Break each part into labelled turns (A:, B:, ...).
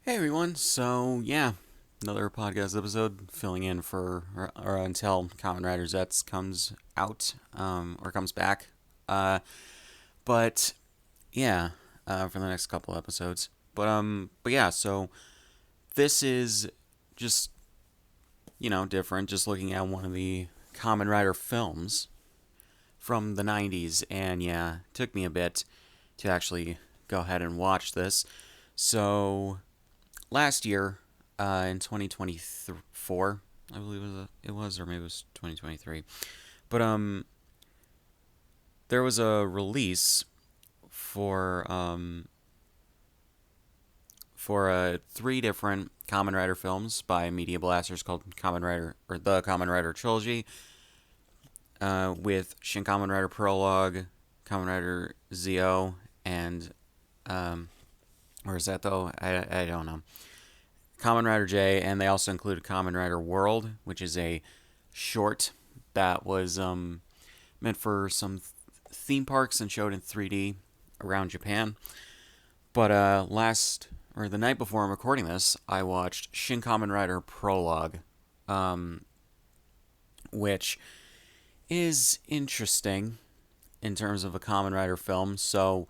A: Hey everyone, so yeah, another podcast episode filling in for or until Kamen Rider Zets comes out or comes back. Uh, but yeah, for the next couple episodes. But yeah, so this is just different. Just looking at one of the Kamen Rider films from the '90s, and yeah, it took me a bit to actually go ahead and watch this. So last year, in 2024, I believe it was, or maybe it was 2023. But there was a release for three different Kamen Rider films by Media Blasters called Kamen Rider or the Kamen Rider trilogy, with Shin Kamen Rider Prologue, Kamen Rider Zio, and or is that though? I don't know. Kamen Rider J, and they also included Kamen Rider World, which is a short that was meant for some theme parks and showed in 3D around Japan. But last or the night before I'm recording this, I watched Shin Kamen Rider Prologue, um, which is interesting in terms of a Kamen Rider film. So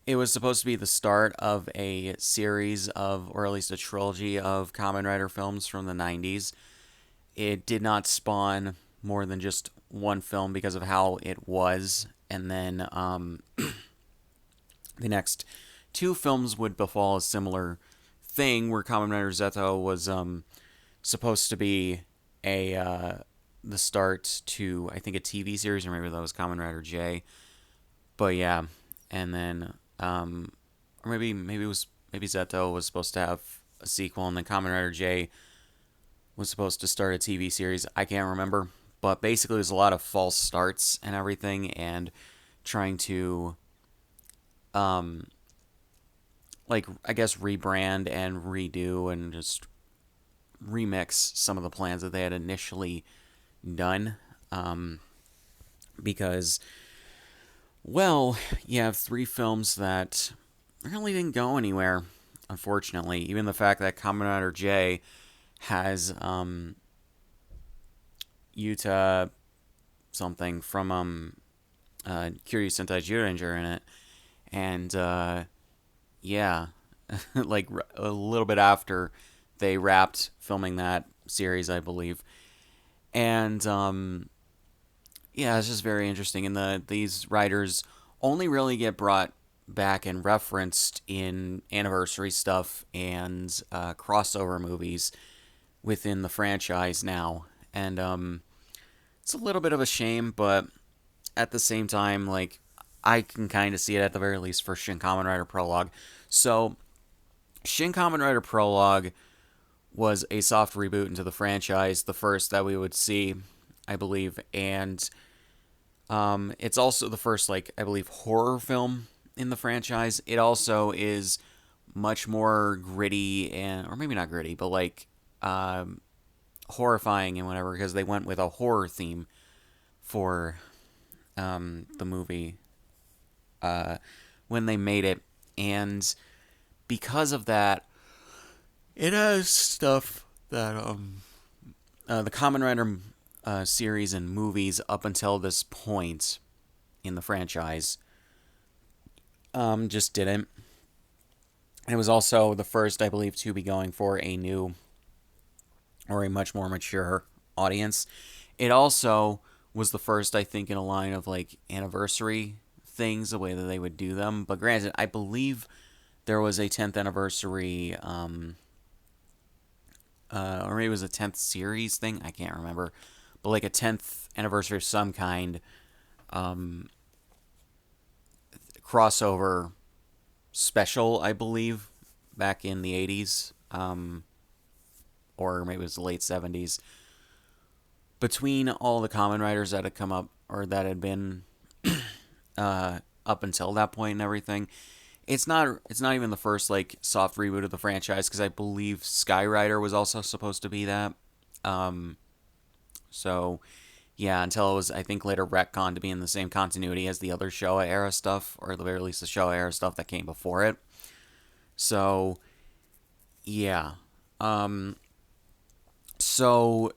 A: it was supposed to be the start of a series of, or at least a trilogy of Kamen Rider films from the 90s. It did not spawn more than just one film because of how it was. And then the next two films would befall a similar thing where Kamen Rider Zeta was supposed to be a the start to, I think, a TV series, or maybe that was Kamen Rider J. But yeah, and then or maybe it was maybe Zeto was supposed to have a sequel, and then Kamen Rider J was supposed to start a TV series. I can't remember, but basically, there's a lot of false starts and everything, and trying to, um, like I guess rebrand and redo and just remix some of the plans that they had initially done, because well, you have three films that really didn't go anywhere. Unfortunately, even the fact that Kamen Rider J has Yuta something from Kiryu Sentai Jiranger in it, and yeah, like a little bit after they wrapped filming that series, I believe, and yeah, it's just very interesting. And these writers only really get brought back and referenced in anniversary stuff and crossover movies within the franchise now, and it's a little bit of a shame, but at the same time, like I can kind of see it at the very least for Shin Kamen Rider Prologue. So Shin Kamen Rider Prologue was a soft reboot into the franchise, the first that we would see, I believe, and it's also the first, like I believe, horror film in the franchise. It also is much more gritty and, or maybe not gritty, but like horrifying and whatever, because they went with a horror theme for the movie when they made it, and because of that, it has stuff that the Kamen Rider series and movies up until this point in the franchise just didn't. It was also the first, I believe, to be going for a new or a much more mature audience. It also was the first, I think, in a line of like anniversary things, the way that they would do them. But granted, I believe there was a 10th anniversary, or maybe it was a 10th series thing. I can't remember, but like a 10th anniversary of some kind, um, crossover special, I believe, back in the 80s, or maybe it was the late 70s. Between all the Kamen Riders that had come up, or that had been up until that point and everything, it's not even the first like soft reboot of the franchise, because I believe Sky Rider was also supposed to be that. Um, so yeah, until it was, I think, later retconned to be in the same continuity as the other Showa era stuff, or at the very least the Showa era stuff that came before it. So Yeah. Um, so,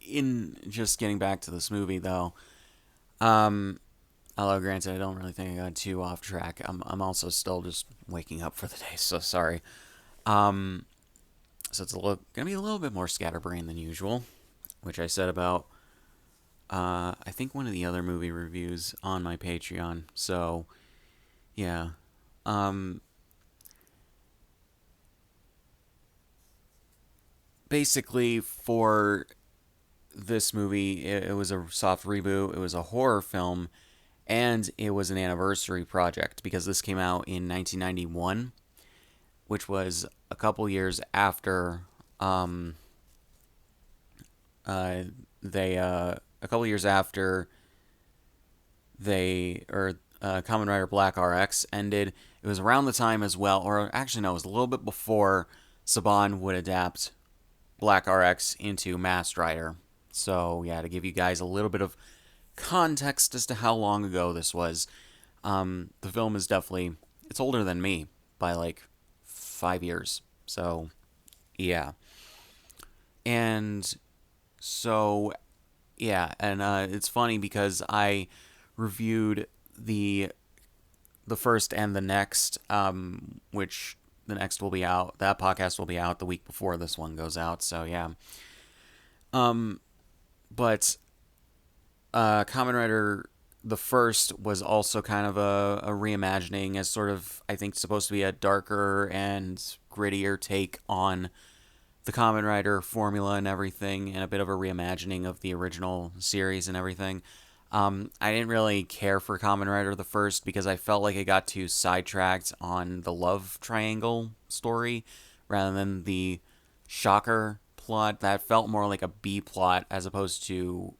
A: in just getting back to this movie, though, um, although granted, I don't really think I got too off track. I'm also still just waking up for the day, so sorry. Um, so it's gonna be a little bit more scatterbrained than usual, which I said about I think one of the other movie reviews on my Patreon. So yeah, um, basically for this movie, it was a soft reboot. It was a horror film, and it was an anniversary project because this came out in 1991, which was a couple years after um, uh, they a couple years after they or Kamen Rider Black RX ended. It was around the time as well, or actually no, it was a little bit before Saban would adapt Black RX into Masked Rider. So yeah, to give you guys a little bit of context as to how long ago this was, the film is definitely it's older than me by like 5 years. So yeah, and so yeah, and it's funny because I reviewed the the first and the next, which the next will be out. That podcast will be out the week before this one goes out. So yeah, um, but Kamen Rider the first was also kind of a reimagining as sort of I think supposed to be a darker and grittier take on the Kamen Rider formula and everything, and a bit of a reimagining of the original series and everything. I didn't really care for Kamen Rider the first because I felt like it got too sidetracked on the love triangle story rather than the shocker plot. That felt more like a B plot as opposed to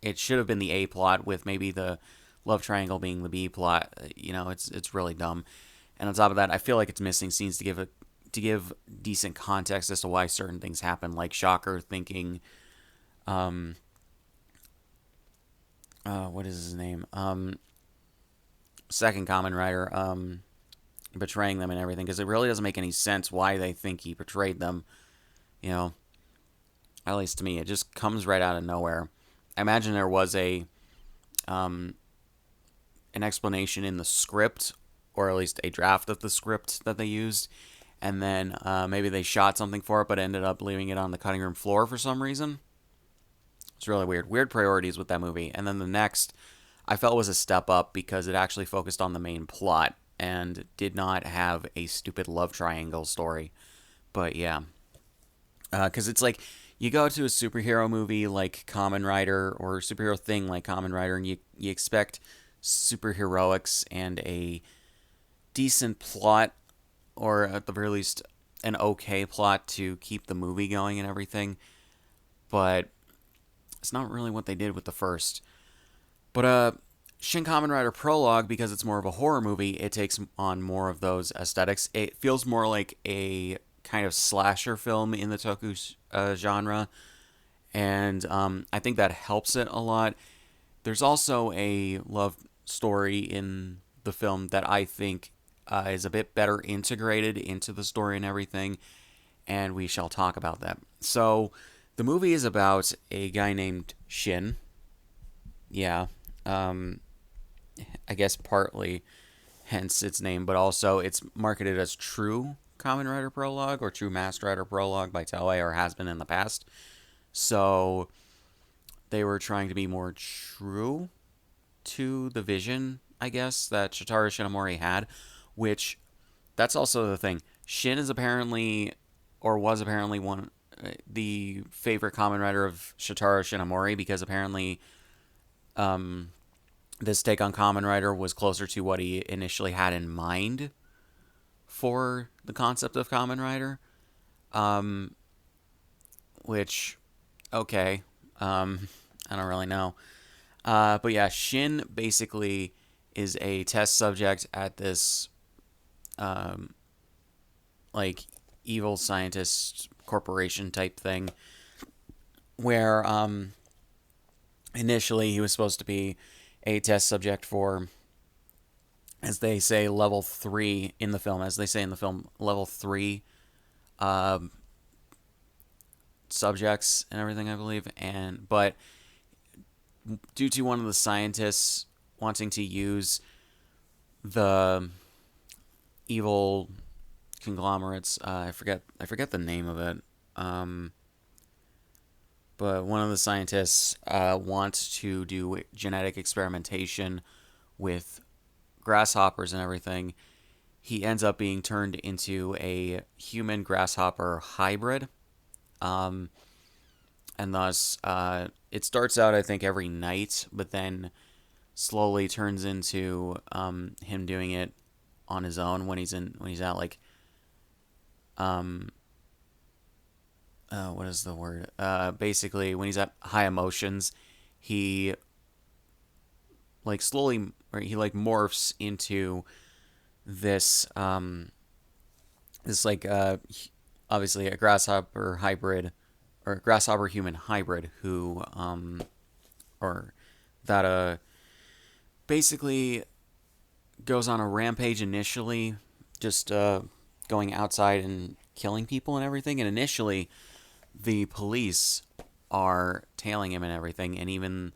A: it should have been the A plot with maybe the love triangle being the B plot. You know, it's really dumb. And on top of that, I feel like it's missing scenes to give decent context as to why certain things happen, like Shocker thinking, um, what is his name? Second Kamen Rider, betraying them and everything, because it really doesn't make any sense why they think he betrayed them. You know, at least to me, it just comes right out of nowhere. I imagine there was um, an explanation in the script, or at least a draft of the script that they used, and then maybe they shot something for it, but ended up leaving it on the cutting room floor for some reason. It's really weird. Weird priorities with that movie. And then the next, I felt was a step up because it actually focused on the main plot and did not have a stupid love triangle story. But yeah, because it's like you go to a superhero movie like Kamen Rider or a superhero thing like Kamen Rider, and you expect superheroics and a decent plot, or at the very least an okay plot to keep the movie going and everything. But it's not really what they did with the first. But Shin Kamen Rider Prologue, because it's more of a horror movie, it takes on more of those aesthetics. It feels more like a kind of slasher film in the toku genre, and I think that helps it a lot. There's also a love story in the film that I think is a bit better integrated into the story and everything, and we shall talk about that. So, the movie is about a guy named Shin. Yeah, um, I guess partly hence its name, but also it's marketed as True Kamen Rider Prologue or True Masked Rider Prologue by Toei, or has been in the past. So they were trying to be more true to the vision, I guess, that Shotaro Shinomori had, which that's also the thing. Shin is apparently, or was apparently, one the favorite Kamen Rider of Shotaro Shinomori because apparently um, this take on Kamen Rider was closer to what he initially had in mind for the concept of Kamen Rider. Um, which, okay, I don't really know. But yeah, Shin basically is a test subject at this um, like evil scientist corporation type thing, where initially he was supposed to be a test subject for as they say, level 3 in the film, as they say in the film, level 3 um, subjects and everything, I believe. And but due to one of the scientists wanting to use the evil conglomerates, I forget the name of it. Um, but one of the scientists wants to do genetic experimentation with grasshoppers and everything. He ends up being turned into a human grasshopper hybrid. Um, and thus, it starts out, I think, every night, but then slowly turns into him doing it on his own when he's at like um what is the word? Basically, when he's at high emotions, he like slowly, or he like morphs into this this like obviously a grasshopper hybrid or grasshopper human hybrid who or that basically goes on a rampage initially, just going outside and killing people and everything. And initially, the police are tailing him and everything, and even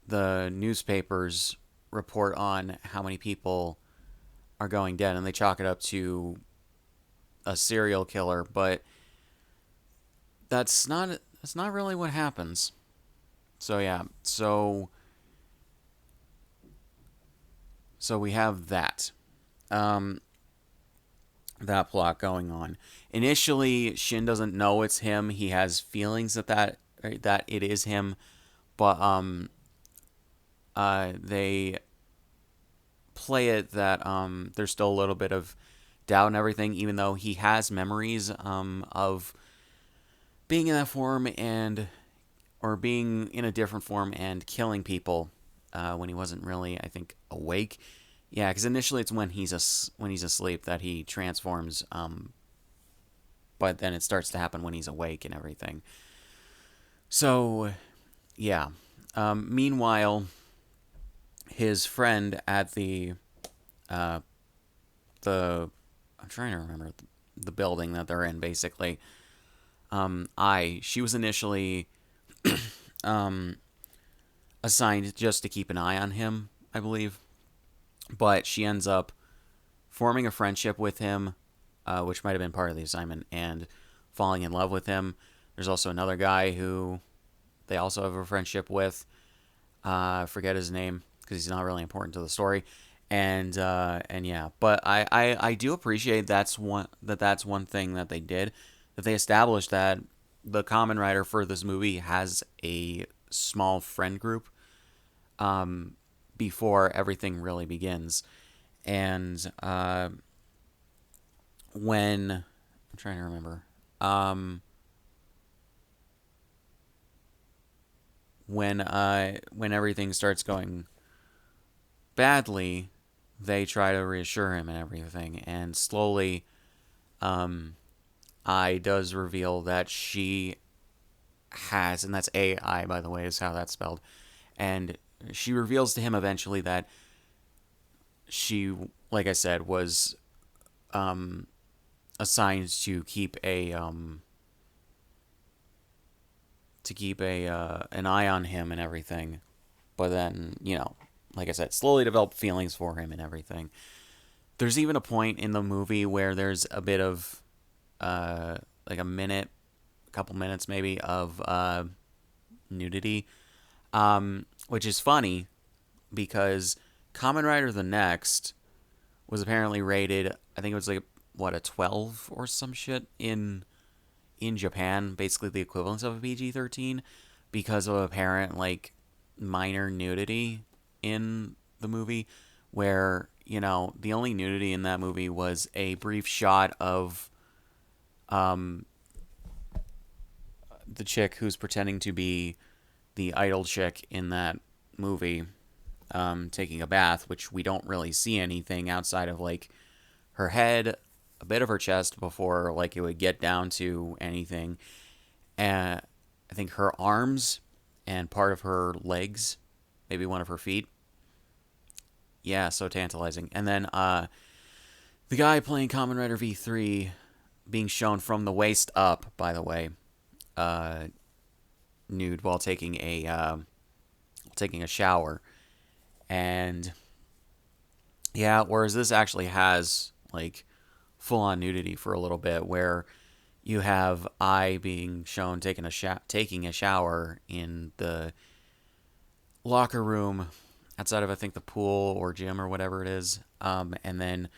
A: the newspapers report on how many people are going dead, and they chalk it up to a serial killer. But that's not really what happens. So yeah, so we have that. Um, that plot going on. Initially, Shin doesn't know it's him. He has feelings that it is him, but they play it that there's still a little bit of doubt and everything, even though he has memories of being in that form and or being in a different form and killing people when he wasn't really, I think, awake. Yeah, because initially it's when he's asleep that he transforms, but then it starts to happen when he's awake and everything. So yeah. Meanwhile, his friend at uh, the I'm trying to remember the building that they're in. Basically, she was initially um, assigned just to keep an eye on him, I believe, but she ends up forming a friendship with him, which might have been part of the assignment, and falling in love with him. There's also another guy who they also have a friendship with. I forget his name because he's not really important to the story. And yeah, but I do appreciate that's one thing that they did, that they established that the common writer for this movie has a small friend group um, before everything really begins. And when I'm trying to remember, um, when everything starts going badly, they try to reassure him and everything, and slowly, I does reveal that she has, and that's AI, by the way, is how that's spelled, and she reveals to him eventually that she, like I said, was um, assigned to keep a an eye on him and everything. But then, like I said, slowly developed feelings for him and everything. There's even a point in the movie where there's a bit of uh, like a couple minutes maybe of nudity, which is funny because Kamen Rider the Next was apparently rated, I think it was like what, a 12 or some shit in Japan, basically the equivalent of a PG-13, because of apparent like minor nudity in the movie, where the only nudity in that movie was a brief shot of um the chick who's pretending to be the idol chick in that movie, taking a bath, which we don't really see anything outside of like her head, a bit of her chest before like it would get down to anything. And I think her arms and part of her legs, maybe one of her feet. Yeah, so tantalizing. And then the guy playing Kamen Rider V3 being shown from the waist up, by the way, uh, nude while taking a shower. And yeah, whereas this actually has like full on nudity for a little bit, where you have I being shown taking a shower in the locker room outside of, I think, the pool or gym or whatever it is, and then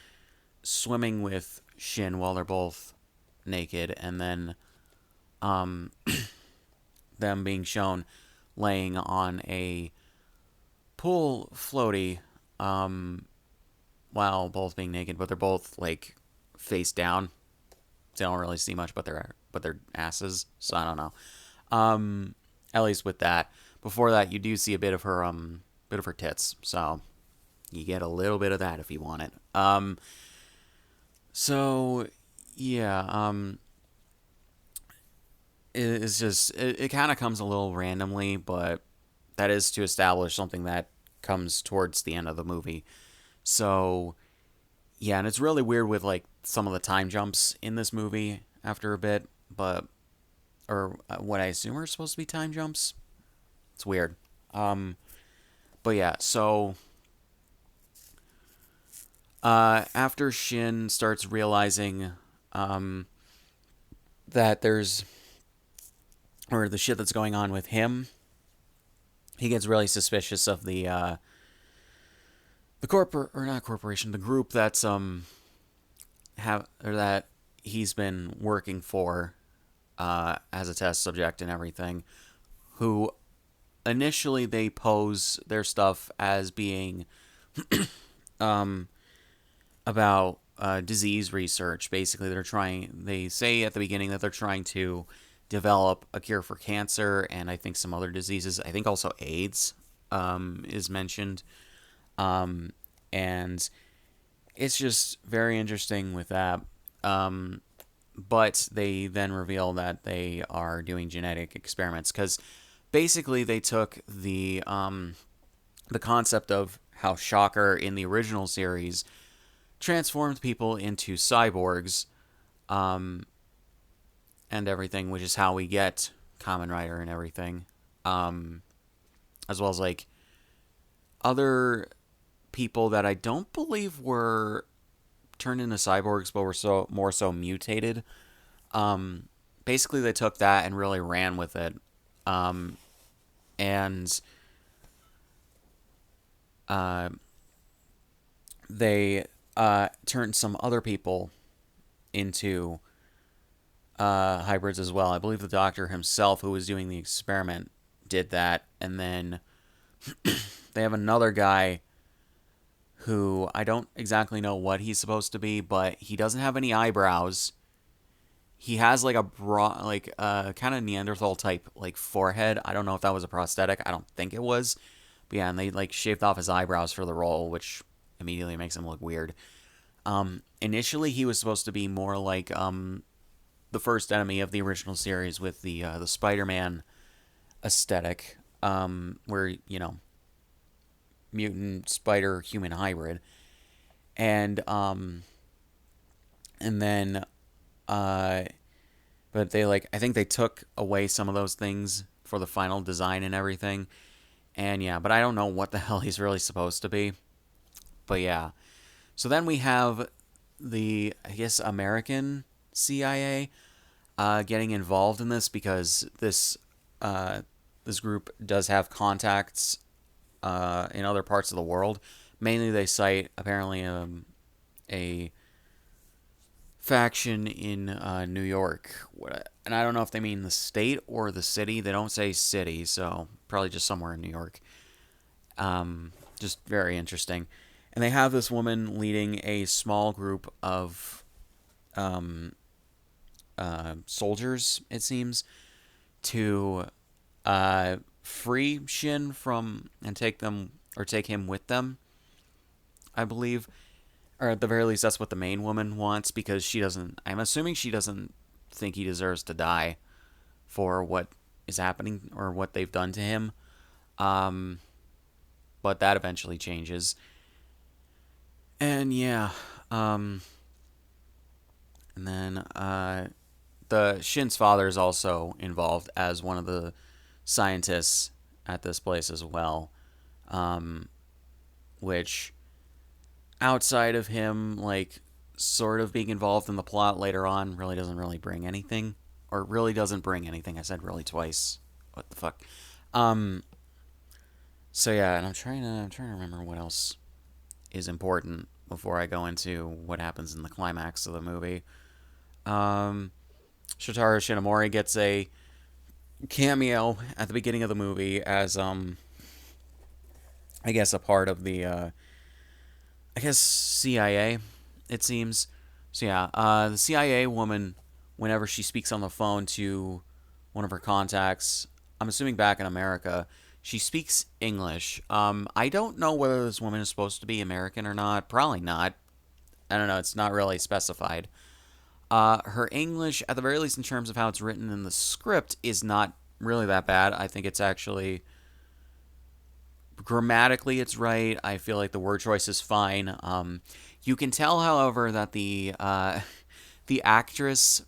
A: swimming with Shin while they're both naked, and then um, them being shown laying on a pool floaty, um, while both being naked, but they're both like face down. So you don't really see much but their asses. So I don't know. At least with that. Before that, you do see a bit of her tits. So you get a little bit of that if you want it. So yeah, it's just it kind of comes a little randomly, but that is to establish something that comes towards the end of the movie. So yeah, and it's really weird with like some of the time jumps in this movie after a bit, but or what I assume are supposed to be time jumps. It's weird. Um, but yeah, so after Shin starts realizing um, that there's or the shit that's going on with him, he gets really suspicious of the corpor or not corporation, the group that's have or that he's been working for as a test subject and everything. Who initially they pose their stuff as being um, about disease research. Basically, they say at the beginning that they're trying to develop a cure for cancer and I think some other diseases. I think also AIDS is mentioned. And it's just very interesting with that. But they then reveal that they are doing genetic experiments because basically they took the concept of how Shocker in the original series transformed people into cyborgs, um, and everything, which is how we get Kamen Rider and everything, as well as like other people that I don't believe were turned into cyborgs, but were more so mutated. Um, Basically, they took that and really ran with it, and uh, they turned some other people into hybrids as well. I believe the doctor himself, who was doing the experiment, did that, and then they have another guy who I don't exactly know what he's supposed to be, but he doesn't have any eyebrows. He has like a kind of Neanderthal type like forehead. I don't know if that was a prosthetic. I don't think it was. But yeah, and they like shaved off his eyebrows for the role, which immediately makes him look weird. Initially, he was supposed to be more like the first enemy of the original series with the Spider-Man aesthetic, where mutant spider human hybrid, and and then uh, but they like I think they took away some of those things for the final design and everything, and yeah, but I don't know what the hell he's really supposed to be, but yeah. So then we have the I guess American CIA getting involved in this because this group does have contacts in other parts of the world. Mainly, they cite apparently a faction in New York, and I don't know if they mean the state or the city. They don't say city, so probably just somewhere in New York. Just very interesting. And they have this woman leading a small group of soldiers, it seems, to free Shin from and take him with them, I believe. Or at the very least, that's what the main woman wants because she doesn't. I'm assuming she doesn't think he deserves to die for what is happening or what they've done to him. Um, but that eventually changes. And yeah, um, and then the Shin's father is also involved as one of the scientists at this place as well. Um, which outside of him, like sort of being involved in the plot later on, really doesn't really bring anything, or really doesn't bring anything. I said really twice. What the fuck? Um. So yeah, and I'm trying to remember what else is important before I go into what happens in the climax of the movie. Um, Shotaro Shinomori gets a cameo at the beginning of the movie as I guess a part of the I guess CIA, it seems. So yeah, the CIA woman, whenever she speaks on the phone to one of her contacts, I'm assuming back in America, she speaks English. I don't know whether this woman is supposed to be American or not. Probably not. I don't know. It's not really specified. Her English, at the very least, in terms of how it's written in the script, is not really that bad. I think it's actually grammatically it's right. I feel like the word choice is fine. You can tell, however, that the actress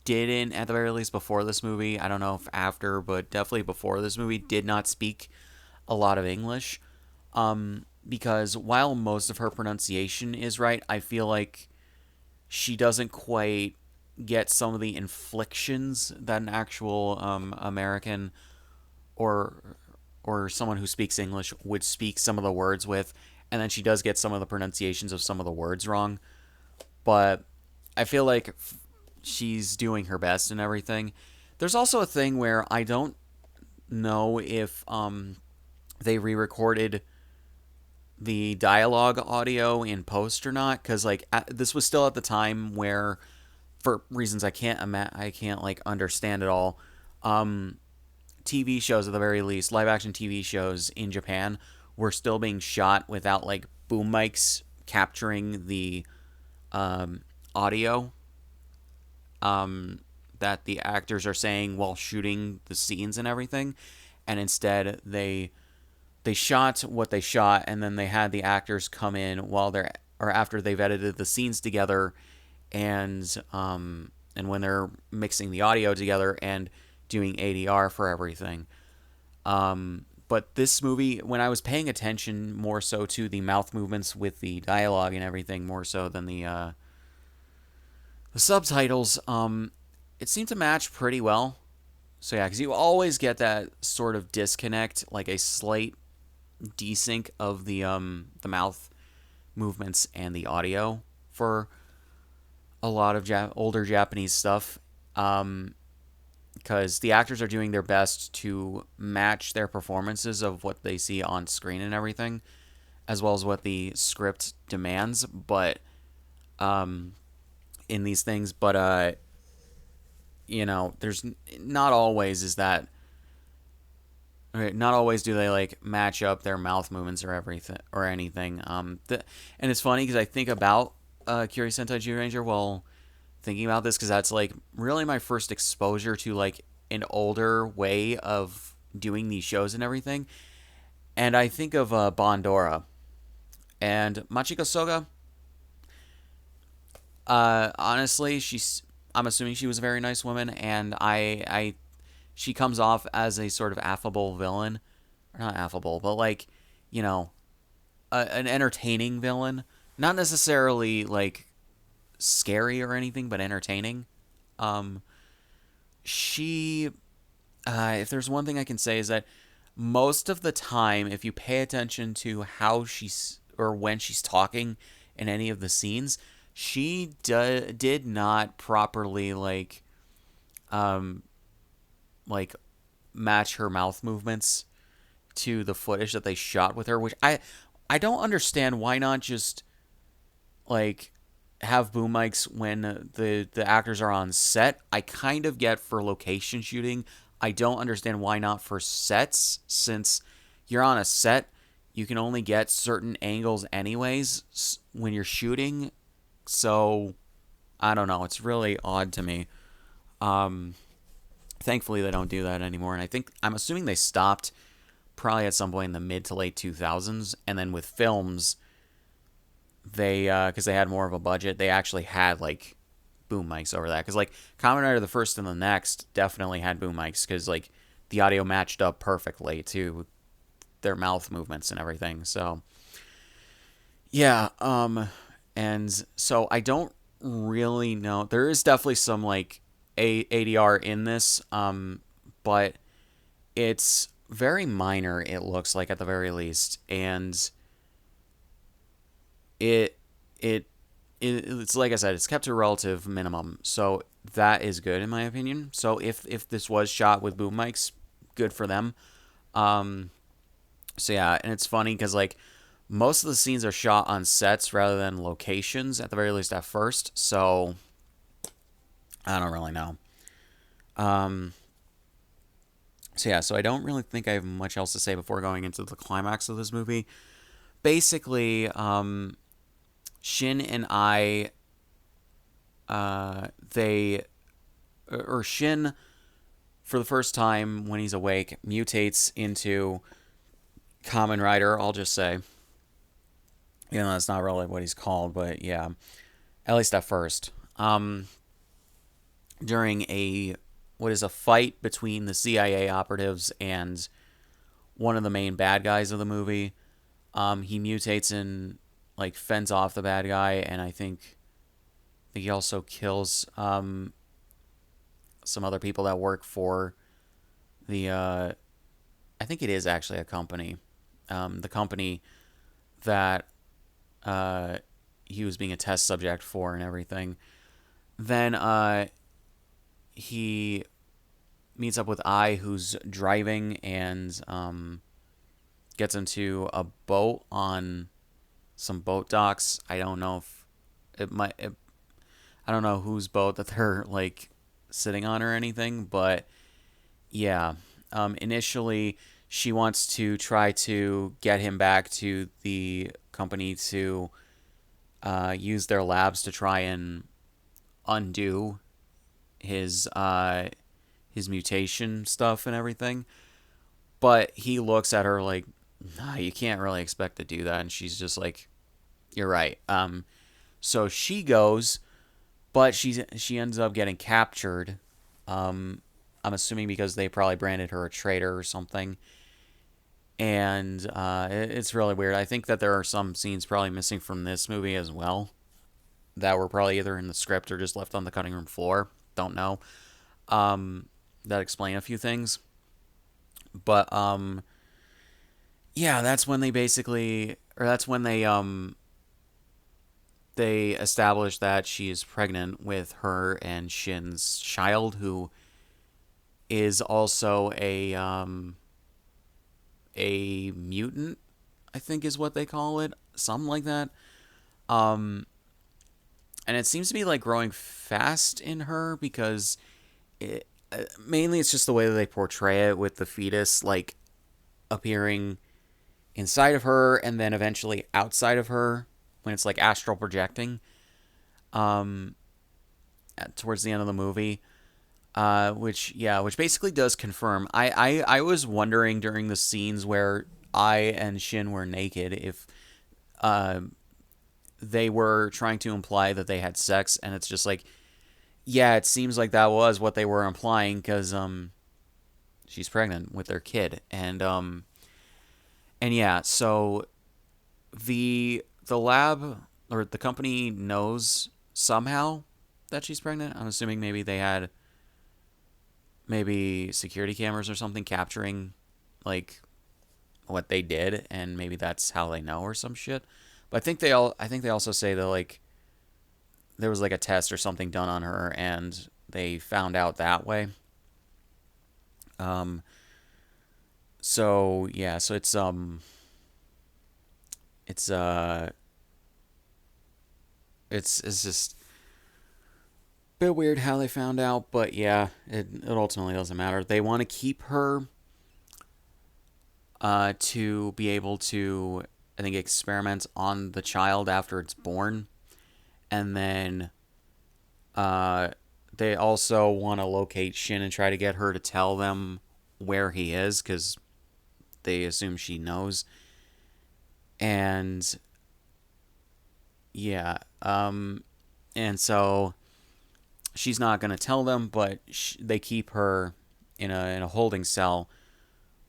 A: didn't, at the very least, before this movie. I don't know if after, but definitely before this movie, did not speak a lot of English. Because while most of her pronunciation is right, I feel like she doesn't quite get some of the inflections that an actual American or someone who speaks English would speak some of the words with, and then she does get some of the pronunciations of some of the words wrong. But I feel like she's doing her best and everything. There's also a thing where I don't know if they re-recorded the dialogue audio in post or not, because like this was still at the time where, for reasons I can't like understand at all, TV shows at the very least, live action TV shows in Japan were still being shot without like boom mics capturing the audio that the actors are saying while shooting the scenes and everything, and instead they shot what they shot, and then they had the actors come in while they're or after they've edited the scenes together, and when they're mixing the audio together and doing ADR for everything. But this movie, when I was paying attention more so to the mouth movements with the dialogue and everything, more so than the subtitles, it seemed to match pretty well. So yeah, because you always get that sort of disconnect, like a slight desync of the mouth movements and the audio for a lot of older Japanese stuff. Because the actors are doing their best to match their performances of what they see on screen and everything, as well as what the script demands. But in these things, but there's not always is that. Not always do they like match up their mouth movements or everything or anything. And it's funny because I think about Kyuri Sentai Ranger while thinking about this, because that's like really my first exposure to like an older way of doing these shows and everything. And I think of Bondora and Machiko Soga. Honestly, I'm assuming she was a very nice woman, and she comes off as a sort of affable villain, or not affable, but like, you know, an entertaining villain, not necessarily like scary or anything, but entertaining. Um, she, if there's one thing I can say is that most of the time, if you pay attention to how she's or when she's talking in any of the scenes, she did not properly um, like match her mouth movements to the footage that they shot with her, which I don't understand. Why not just like have boom mics when the actors are on set? I kind of get for location shooting. I don't understand why not for sets, since you're on a set, you can only get certain angles anyways when you're shooting. So I don't know. It's really odd to me. Um, Thankfully, they don't do that anymore, and I'm assuming they stopped probably at some point in the mid to late 2000s, and then with films, they because they had more of a budget, they actually had like boom mics over that. Because like Kamen Rider the first and the next definitely had boom mics because like the audio matched up perfectly to their mouth movements and everything. So yeah, and so I don't really know. There is definitely some like ADR in this, but it's very minor. It looks like at the very least, and it it it's like I said, it's kept to a relative minimum, so that is good in my opinion. So if this was shot with boom mics, good for them. Um, so yeah, and it's funny because like most of the scenes are shot on sets rather than locations, at the very least at first. So I don't really know. Um, so yeah, so I don't really think I have much else to say before going into the climax of this movie. Basically, Shin and I, they or Shin for the first time when he's awake mutates into Kamen Rider. I'll just say, that's not really what he's called, but yeah, at least at first. During a what is a fight between the CIA operatives and one of the main bad guys of the movie. He mutates and like fends off the bad guy, and I think he also kills some other people that work for the. I think it is actually a company, the company that uh, he was being a test subject for and everything. Then he meets up with I, who's driving, and gets into a boat on some boat docks. I don't know if it might. I don't know whose boat that they're like sitting on or anything, but yeah. Initially, she wants to try to get him back to the company to use their labs to try and undo his his mutation stuff and everything. But he looks at her like, nah, you can't really expect to do that. And she's just like, you're right. So she goes, but she ends up getting captured. I'm assuming because they probably branded her a traitor or something. And it's really weird. I think that there are some scenes probably missing from this movie as well that were probably either in the script or just left on the cutting room floor. Don't know. That explain a few things. But yeah, that's when they basically, or that's when they establish that she is pregnant with her and Shin's child, who is also a mutant, I think is what they call it, something like that. Um, and it seems to be like growing fast in her because mainly it's just the way that they portray it with the fetus like appearing inside of her and then eventually outside of her when it's like astral projecting um towards the end of the movie, which basically does confirm. I was wondering during the scenes where I and Shin were naked if uh, they were trying to imply that they had sex, and it's just like, yeah, it seems like that was what they were implying because she's pregnant with their kid, and yeah, so the lab or the company knows somehow that she's pregnant. I'm assuming maybe they had maybe security cameras or something capturing like what they did, and maybe that's how they know or some shit. But I think they also say that like there was like a test or something done on her and they found out that way. Um so yeah, so it's it's just a bit weird how they found out, but yeah, it ultimately doesn't matter. They want to keep her to be able to, I think, experiment on the child after it's born, and then uh, they also want to locate Shin and try to get her to tell them where he is because they assume she knows. And yeah. And so she's not going to tell them, but they keep her in a holding cell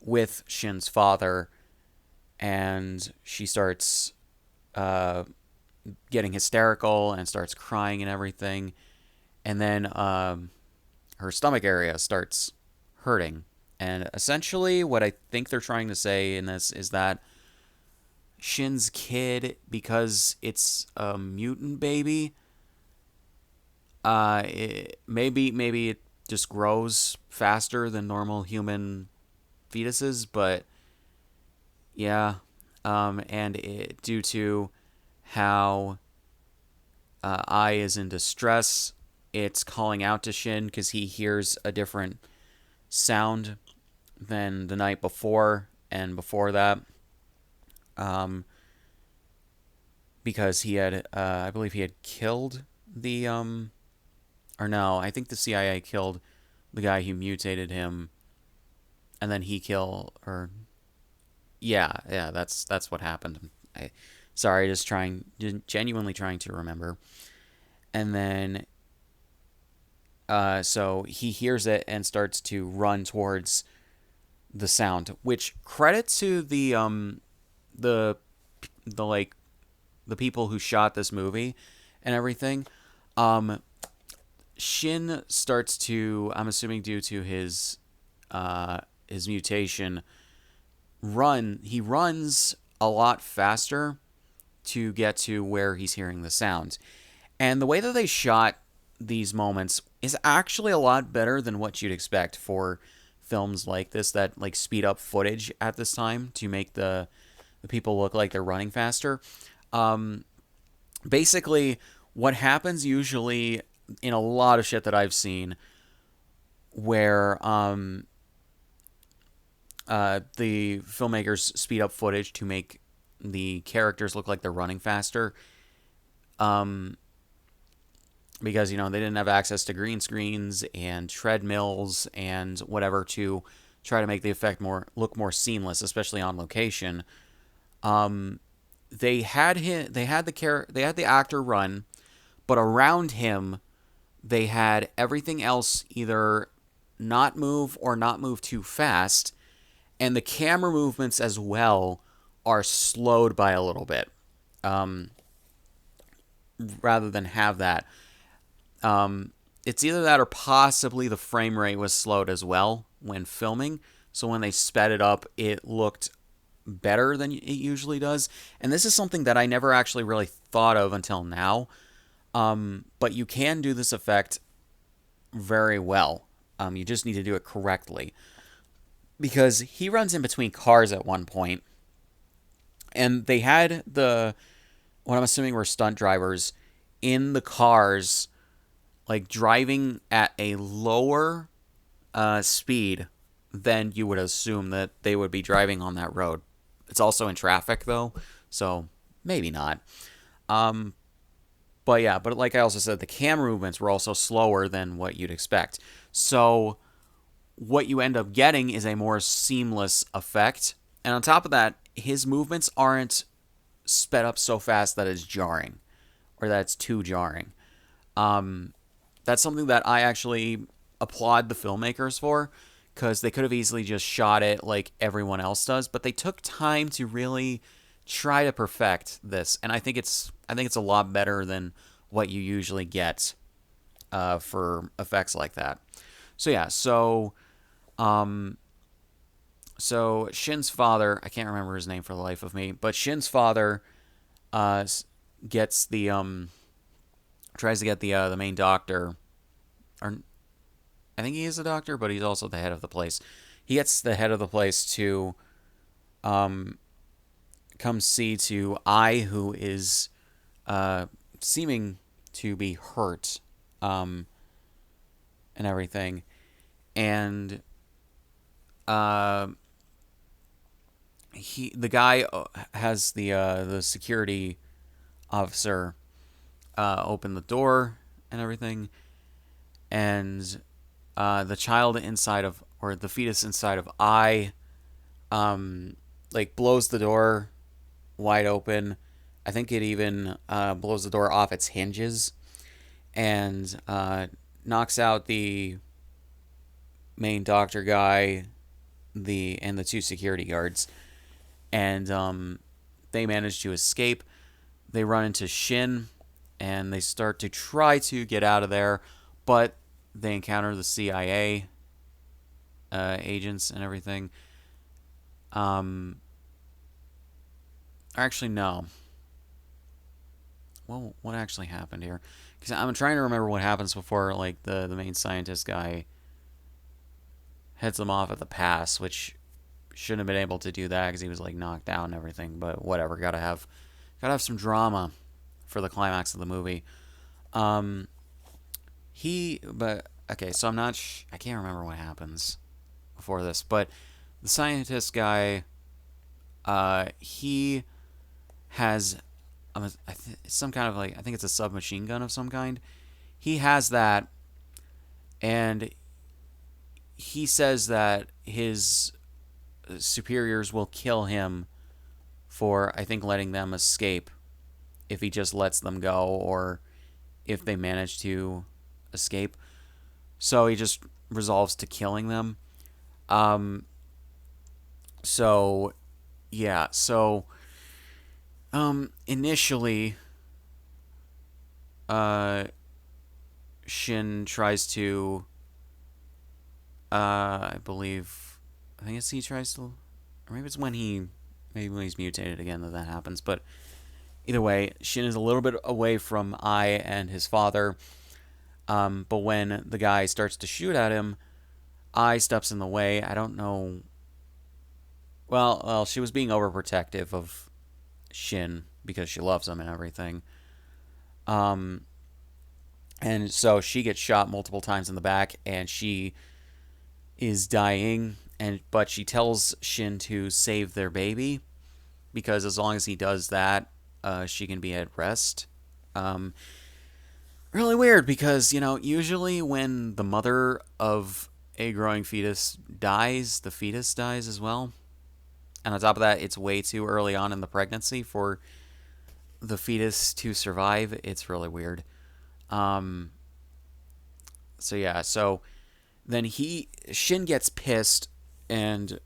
A: with Shin's father, and she starts uh, getting hysterical and starts crying and everything. And then her stomach area starts hurting. And essentially, what I think they're trying to say in this is that Shin's kid, because it's a mutant baby, maybe it just grows faster than normal human fetuses, but yeah, and due to how Ai is in distress, it's calling out to Shin because he hears a different sound than the night before and before that. Um, because he had, I believe he had killed the, or no, I think the CIA killed the guy who mutated him, and then he killed, or yeah, that's what happened. Sorry, just genuinely trying to remember. And then, so he hears it and starts to run towards the sound. Which credit to the the like the people who shot this movie and everything. Um, Shin starts to, I'm assuming due to his mutation, run. He runs a lot faster to get to where he's hearing the sound. And the way that they shot these moments is actually a lot better than what you'd expect for films like this that like speed up footage at this time to make the people look like they're running faster. Um, Basically, what happens usually in a lot of shit that I've seen, where the filmmakers speed up footage to make the characters look like they're running faster, um, because they didn't have access to green screens and treadmills and whatever to try to make the effect look more seamless, especially on location. Um, they had the actor run, but around him they had everything else either not move or not move too fast, and the camera movements as well are slowed by a little bit, um, rather than have that. Um, it's either that or possibly the frame rate was slowed as well when filming. So when they sped it up, it looked better than it usually does. And this is something that I never actually really thought of until now. But you can do this effect very well. You just need to do it correctly. Because he runs in between cars at one point, and they had what I'm assuming were stunt drivers in the cars, like driving at a lower speed than you would assume that they would be driving on that road. It's also in traffic though, so maybe not. Um, but yeah, but like I also said, the camera movements were also slower than what you'd expect. So what you end up getting is a more seamless effect. And on top of that, his movements aren't sped up so fast that it's jarring or that it's too jarring. Um, that's something that I actually applaud the filmmakers for, because they could have easily just shot it like everyone else does, but they took time to really try to perfect this, and I think it's a lot better than what you usually get for effects like that. So yeah, um, so Shin's father, I can't remember his name for the life of me, but Shin's father uh, gets tries to get the main doctor, or I think he is a doctor, but he's also the head of the place. He gets the head of the place to um, come see to I, who is seeming to be hurt, um, and everything. And uh, the guy has the security officer open the door and everything, and the child inside of, or the fetus inside of I, like blows the door wide open, I think it even blows the door off its hinges and knocks out the main doctor guy, the two security guards, and they manage to escape. They run into Shin, and they start to try to get out of there, but they encounter the CIA agents and everything. Um, actually, no. Well, what actually happened here? Because I'm trying to remember what happens before, like the main scientist guy heads them off at the pass, which shouldn't have been able to do that because he was like knocked out and everything. But whatever, gotta have some drama for the climax of the movie. Um, but okay, so I can't remember what happens before this, but the scientist guy, he has some kind of like I think it's a submachine gun of some kind. He has that, and he says that his superiors will kill him for I think letting them escape if he just lets them go or if they manage to escape. So he just resolves to killing them. Um, so yeah, so initially, uh, Shin tries to, I believe, I think it's he tries to, or maybe it's maybe when he's mutated again that happens. But either way, Shin is a little bit away from I and his father. But when the guy starts to shoot at him, I steps in the way. I don't know. Well, she was being overprotective of Shin because she loves him and everything. Um, and so she gets shot multiple times in the back, and she is dying. But she tells Shin to save their baby because as long as he does that, she can be at rest. Um, really weird because usually when the mother of a growing fetus dies, the fetus dies as well. And on top of that, it's way too early on in the pregnancy for the fetus to survive. It's really weird. Um, so yeah, so then Shin gets pissed and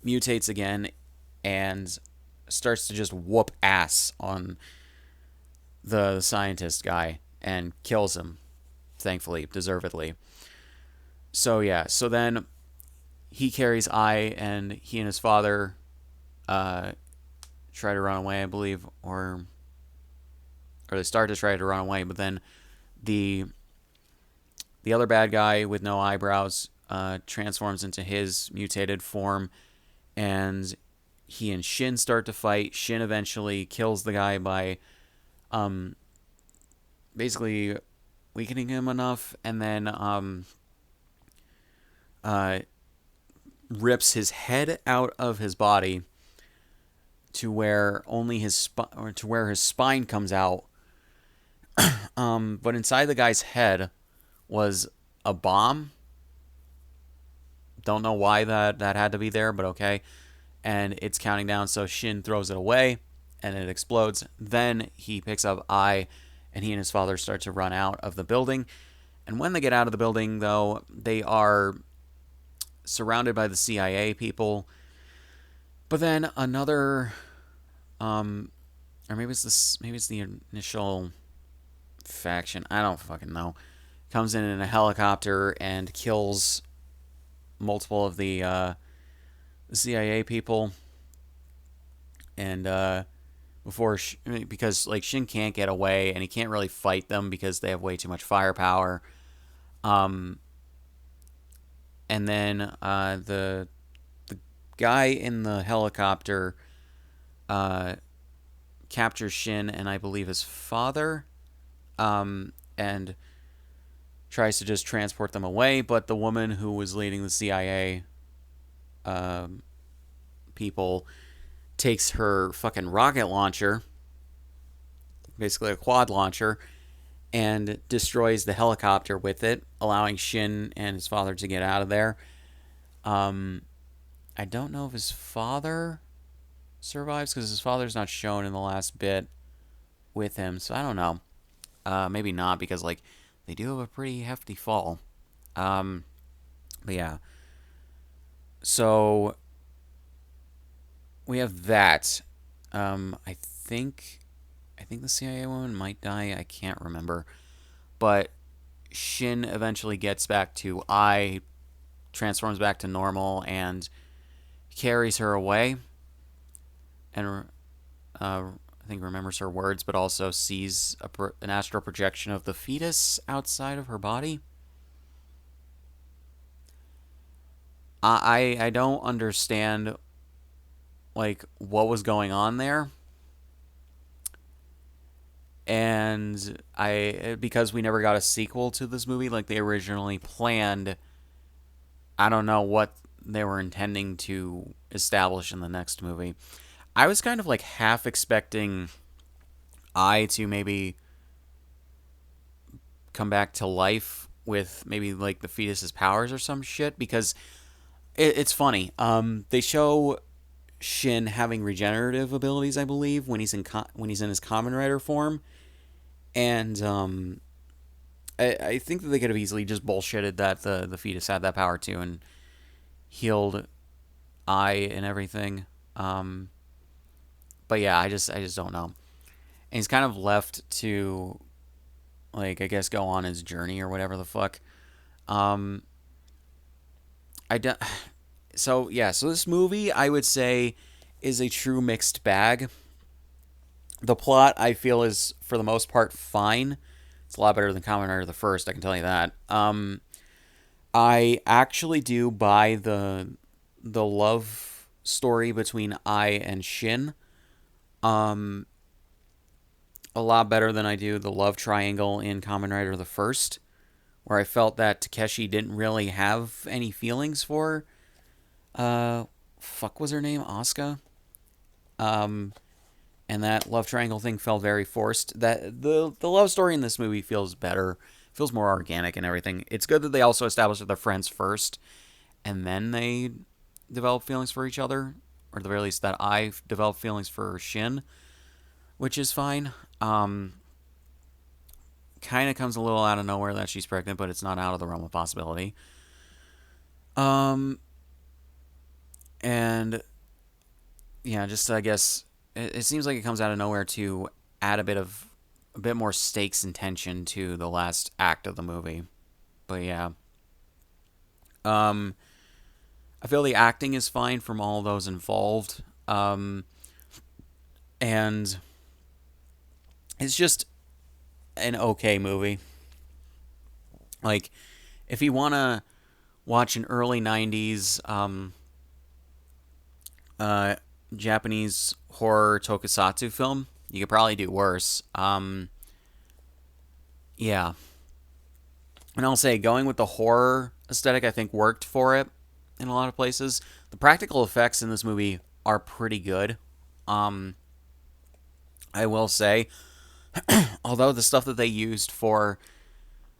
A: mutates again and starts to just whoop ass on the scientist guy and kills him, thankfully, deservedly. So yeah, so then he carries and he and his father uh, try to run away, I believe, or they start to try to run away, but then the the other bad guy with no eyebrows transforms into his mutated form, and he and Shin start to fight. Shin eventually kills the guy by um, basically weakening him enough, and then uh, rips his head out of his body to where only or to where his spine comes out. But inside the guy's head was a bomb. Don't know why that had to be there, but okay. And it's counting down, so Shin throws it away, and it explodes. Then he picks up and he and his father start to run out of the building. And when they get out of the building, though, they are surrounded by the CIA people. But then another, or maybe it's the initial faction. I don't fucking know. Comes in a helicopter and kills multiple of the CIA people. And because like Shin can't get away and he can't really fight them because they have way too much firepower. Um, and then the guy in the helicopter captures Shin and I believe his father, and tries to just transport them away. But the woman who was leading the CIA people takes her fucking rocket launcher, basically a quad launcher, and destroys the helicopter with it, allowing Shin and his father to get out of there. I don't know if his father survives because his father's not shown in the last bit. with him. So I don't know. Maybe not because like they do have a pretty hefty fall. Um, but yeah. So we have that. I think the CIA woman might die. I can't remember. But Shin eventually gets back to I, transforms back to normal, and carries her away. And I think remembers her words, but also sees an astral projection of the fetus outside of her body. I don't understand like what was going on there, and I because we never got a sequel to this movie like they originally planned. I don't know what they were intending to establish in the next movie. I was kind of like half expecting I to maybe come back to life with maybe like the fetus's powers or some shit because it's funny. They show Shin having regenerative abilities, I believe, when when he's in his Kamen Rider form, and I think that they could have easily just bullshitted that the fetus had that power too and healed I and everything. Um, but yeah, I just don't know. And he's kind of left to like I guess go on his journey or whatever the fuck. Um, I don't. So yeah, so this movie I would say is a true mixed bag. The plot I feel is for the most part fine. It's a lot better than Kamen Rider the first, I can tell you that. I actually do buy the love story between I and Shin. Um, a lot better than I do the love triangle in Kamen Rider the first, where I felt that Takeshi didn't really have any feelings for. Uh, fuck was her name? Asuka. Um, and that love triangle thing felt very forced. That the love story in this movie feels better, feels more organic and everything. It's good that they also established that they're friends first, and then they develop feelings for each other, or at the very least that I've developed feelings for Shin, which is fine. Kind of comes a little out of nowhere that she's pregnant, but it's not out of the realm of possibility. Um, and yeah, just I guess it seems like it comes out of nowhere to add a bit more stakes and tension to the last act of the movie. But yeah, um, I feel the acting is fine from all those involved. And it's just an okay movie. Like, if you want to watch an early 90s uh, Japanese horror tokusatsu film, you could probably do worse. Yeah. And I'll say, going with the horror aesthetic, I think worked for it in a lot of places. The practical effects in this movie are pretty good. Um, I will say, although the stuff that they used for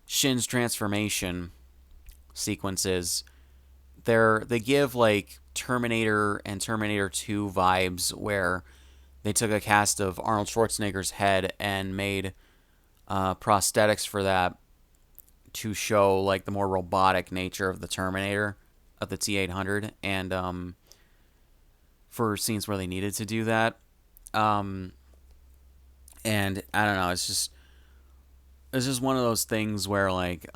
A: Shin's transformation sequences, they give like Terminator and Terminator 2 vibes where they took a cast of Arnold Schwarzenegger's head and made prosthetics for that to show like the more robotic nature of the Terminator of the T-800 and for scenes where they needed to do that. Um, and I don't know, it's just one of those things where like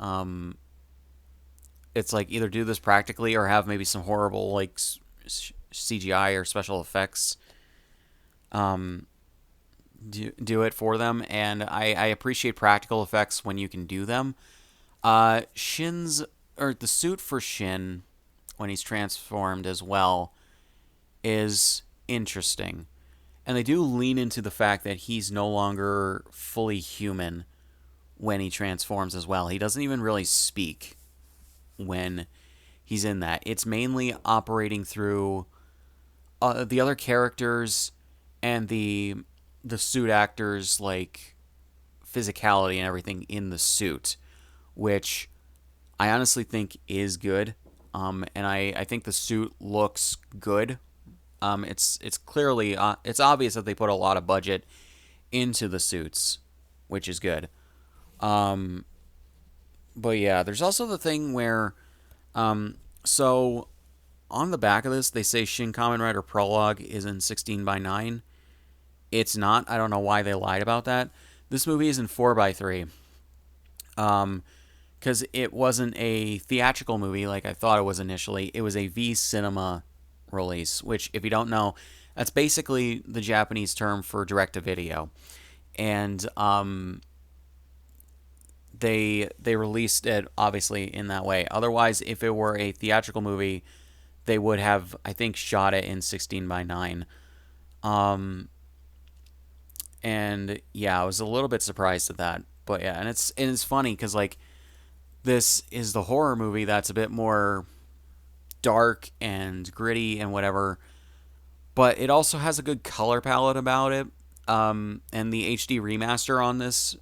A: it's like either do this practically or have maybe some horrible like CGI or special effects um do it for them, and I appreciate practical effects when you can do them. Shin's or the suit for Shin when he's transformed as well is interesting. And they do lean into the fact that he's no longer fully human when he transforms as well. He doesn't even really speak when he's in that. It's mainly operating through the other characters and the suit actors like physicality and everything in the suit, which I honestly think is good. And I think the suit looks good. It's clearly it's obvious that they put a lot of budget into the suits, which is good. Um, but yeah, there's also the thing where, so on the back of this, they say Shin Kamen Rider Prologue is in 16 by 9. It's not. I don't know why they lied about that. This movie is in 4 by 3. Because it wasn't a theatrical movie like I thought it was initially. It was a V Cinema release, which, if you don't know, that's basically the Japanese term for direct to video. And they released it obviously in that way. Otherwise, if it were a theatrical movie, they would have, I think, shot it in 16 by 9. Um, and yeah, I was a little bit surprised at that. But yeah, and it's funny because like this is the horror movie that's a bit more dark and gritty and whatever, but it also has a good color palette about it. And the HD remaster on this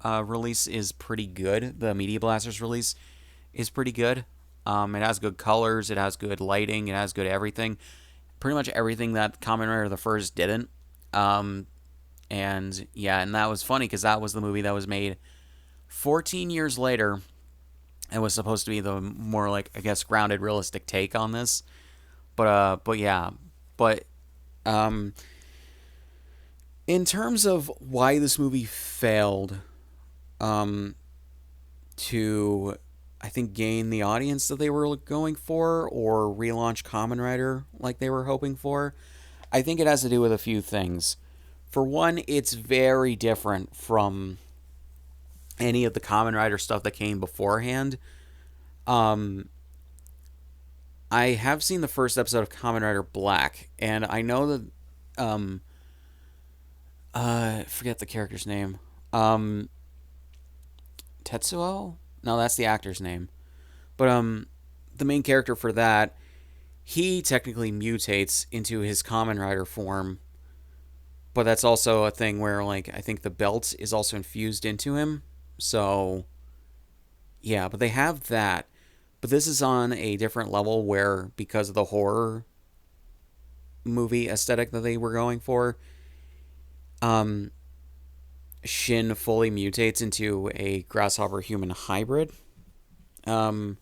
A: release is pretty good. The Media Blasters release is pretty good. It has good colors, it has good lighting, it has good everything. Pretty much everything that Kamen Rider the First didn't. Um, and yeah, and that was funny because that was the movie that was made 14 years later and was supposed to be the more like I guess grounded, realistic take on this. But yeah, but um, in terms of why this movie failed, um, to I think gain the audience that they were going for or relaunch Kamen Rider like they were hoping for, I think it has to do with a few things. For one, it's very different from any of the Kamen Rider stuff that came beforehand. Um, I have seen the first episode of Kamen Rider Black, and I know that I forget the character's name. Um, Tetsuo? No, that's the actor's name. But the main character for that, he technically mutates into his Kamen Rider form, but that's also a thing where like I think the belt is also infused into him. So yeah, but they have that. But this is on a different level where because of the horror movie aesthetic that they were going for, um Shin fully mutates into a grasshopper human hybrid. Um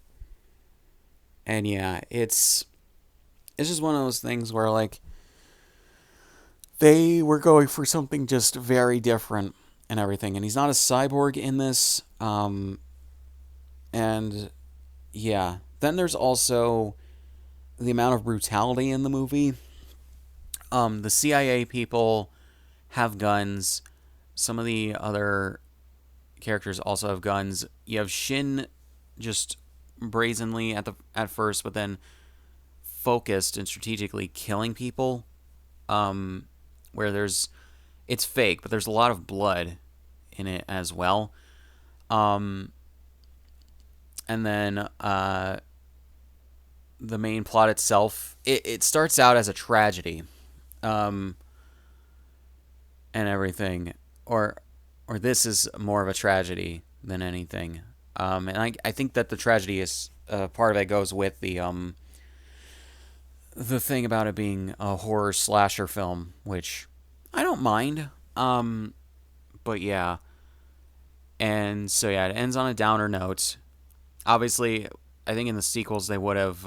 A: and yeah, it's just one of those things where like they were going for something just very different and everything. And he's not a cyborg in this. And yeah, then there's also the amount of brutality in the movie. The CIA people have guns. Some of the other characters also have guns. You have Shin just brazenly at first, but then focused and strategically killing people. Um, where it's fake, but there's a lot of blood in it as well. Um, and then the main plot itself, it starts out as a tragedy, um, and everything, or this is more of a tragedy than anything. And I think that the tragedy is part of it goes with the thing about it being a horror slasher film, which I don't mind. But yeah, and so yeah, it ends on a downer note. Obviously, I think in the sequels they would have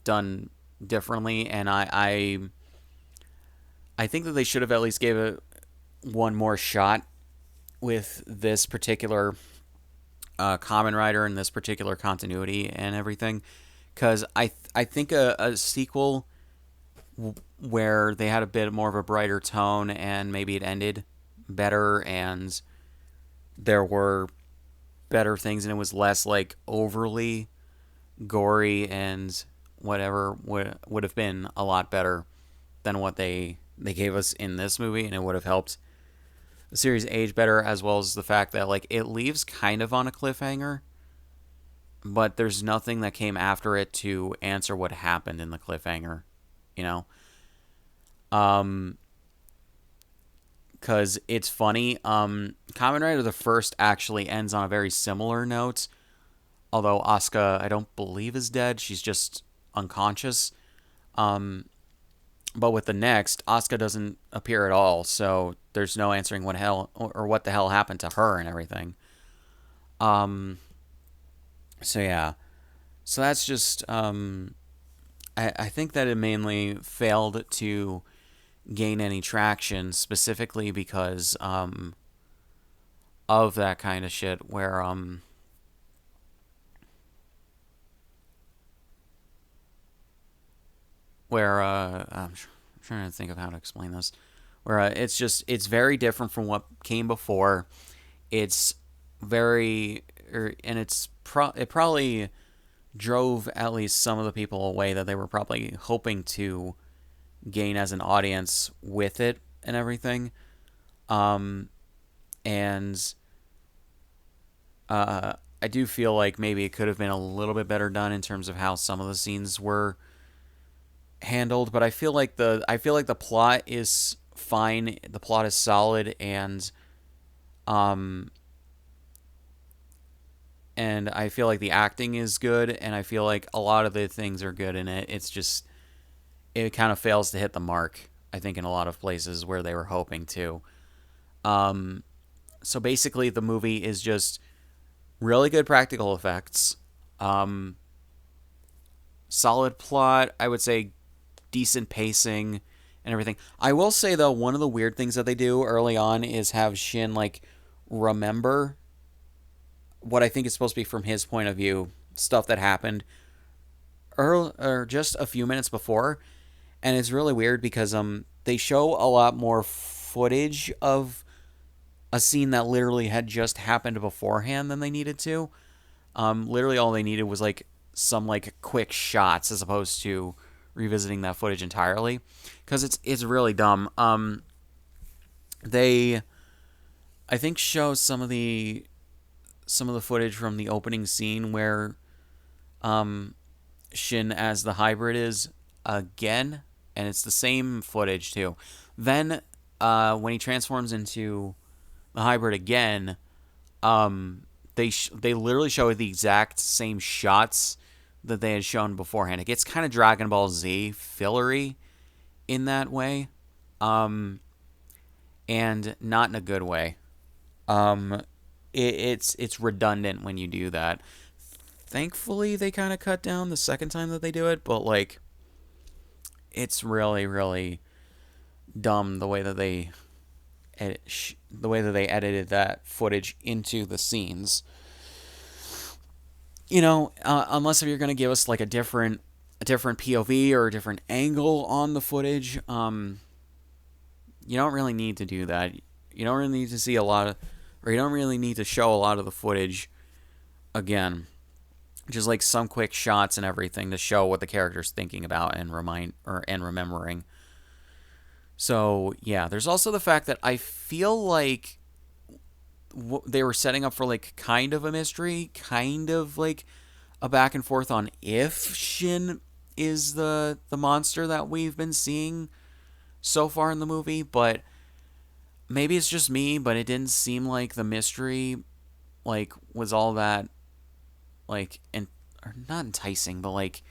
A: done differently, and I think that they should have at least gave it one more shot with this particular Kamen Rider and this particular continuity and everything, because I think a sequel where they had a bit more of a brighter tone and maybe it ended better and there were better things and it was less like overly gory and whatever would have been a lot better than what they gave us in this movie, and it would have helped the series age better, as well as the fact that like it leaves kind of on a cliffhanger, but there's nothing that came after it to answer what happened in the cliffhanger, you know. Um, because it's funny. Kamen Rider the First actually ends on a very similar note, although Asuka I don't believe is dead. She's just unconscious. Um, But with the next, Asuka doesn't appear at all, so there's no answering what hell or what the hell happened to her and everything. Um, so yeah, so that's just I think that it mainly failed to gain any traction, specifically because of that kind of shit where trying to think of how to explain this. Where it's very different from what came before. It's very and it probably drove at least some of the people away that they were probably hoping to gain as an audience with it and everything. Um, and I do feel like maybe it could have been a little bit better done in terms of how some of the scenes were handled, but I feel like the plot is fine. The plot is solid, um and I feel like the acting is good, and I feel like a lot of the things are good in it. It's just it kind of fails to hit the mark, I think, in a lot of places where they were hoping to. Um so basically the movie is just really good practical effects. Um Solid plot, I would say decent pacing and everything. I will say though, one of the weird things that they do early on is have Shin like remember what I think is supposed to be from his point of view, stuff that happened early, or just a few minutes before, and it's really weird because they show a lot more footage of a scene that literally had just happened beforehand than they needed to. Literally all they needed was like some like quick shots as opposed to revisiting that footage entirely, because it's really dumb. They I think show some of the footage from the opening scene where um Shin as the hybrid is again, and it's the same footage too. Then when he transforms into the hybrid again, they literally show the exact same shots that they had shown beforehand. It gets kind of Dragon Ball Z fillery in that way, um, and not in a good way. Um, it's redundant when you do that. Thankfully, they kind of cut down the second time that they do it, but like it's really dumb the way that they edited that footage into the scenes. Unless if you're going to give us like a different POV or a different angle on the footage, you don't really need to do that. You don't really need to see a lot of, or you don't really need to show a lot of the footage again. Just like some quick shots and everything to show what the character's thinking about and remembering. So yeah, there's also the fact that I feel like they were setting up for like kind of a mystery, kind of like a back and forth on if Shin is the monster that we've been seeing so far in the movie, but maybe it's just me, but it didn't seem like the mystery like was all that like or not enticing, but like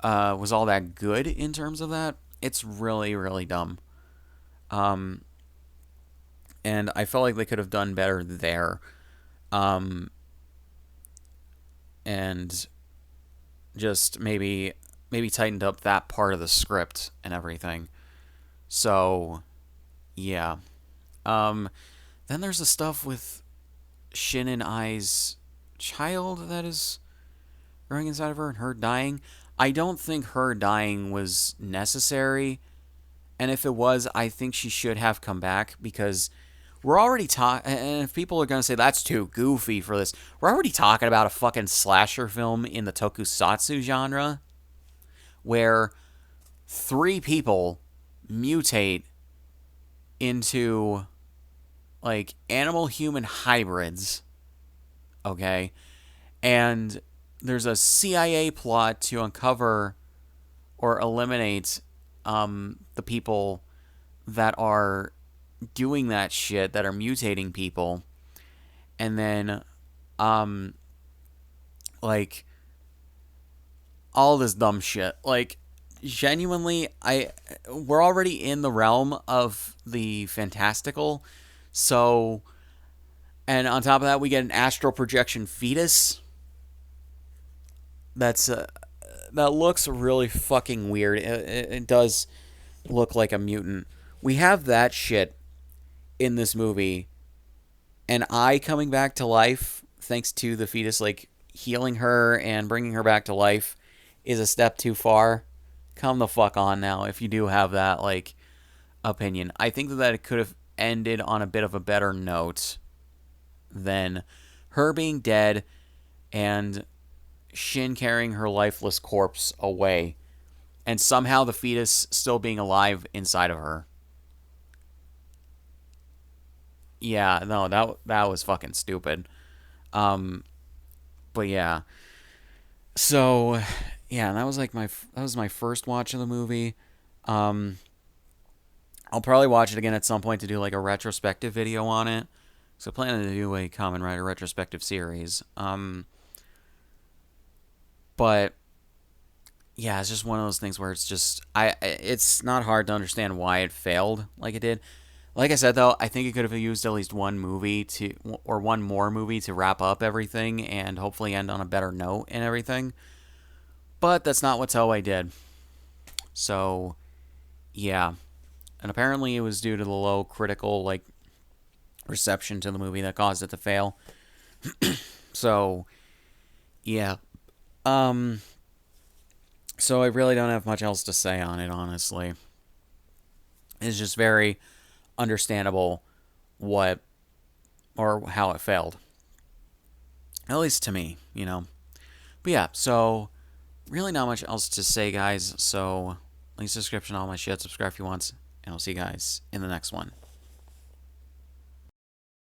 A: was all that good in terms of that. It's really dumb. Um and I felt like they could have done better there. Um and just maybe tightened up that part of the script and everything. So, yeah. Um then there's the stuff with Shin and I's child that is growing inside of her and her dying. I don't think her dying was necessary, and if it was, I think she should have come back because we're already talking. And if people are going to say that's too goofy for this, we're already talking about a fucking slasher film in the tokusatsu genre where three people mutate into like animal human hybrids, okay? And there's a CIA plot to uncover or eliminate the people that are doing that shit, that are mutating people. And then, um, like, all this dumb shit. Like, genuinely, we're already in the realm of the fantastical, so, and on top of that, we get an astral projection fetus. That's that looks really fucking weird. It does look like a mutant. We have that shit in this movie, and I coming back to life thanks to the fetus like healing her and bringing her back to life is a step too far. Come the fuck on now if you do have that like opinion. I think that it could have ended on a bit of a better note than her being dead and Shin carrying her lifeless corpse away and somehow the fetus still being alive inside of her. Yeah, no, that was fucking stupid. Um, but yeah. So, yeah, that was my first watch of the movie. Um, I'll probably watch it again at some point to do like a retrospective video on it. So, planning to do a Kamen Rider retrospective series. But yeah, it's just one of those things where it's just it's not hard to understand why it failed like it did. Like I said though, I think it could have used at least one movie to or one more movie to wrap up everything and hopefully end on a better note and everything. But that's not what Toei did. So, yeah. And apparently it was due to the low critical like reception to the movie that caused it to fail. So, yeah. Um so I really don't have much else to say on it, honestly. It's just very understandable what or how it failed. At least to me, you know. But yeah, so really not much else to say, guys. So links description, all my shit. Subscribe if you want, and I'll see you guys in the next one.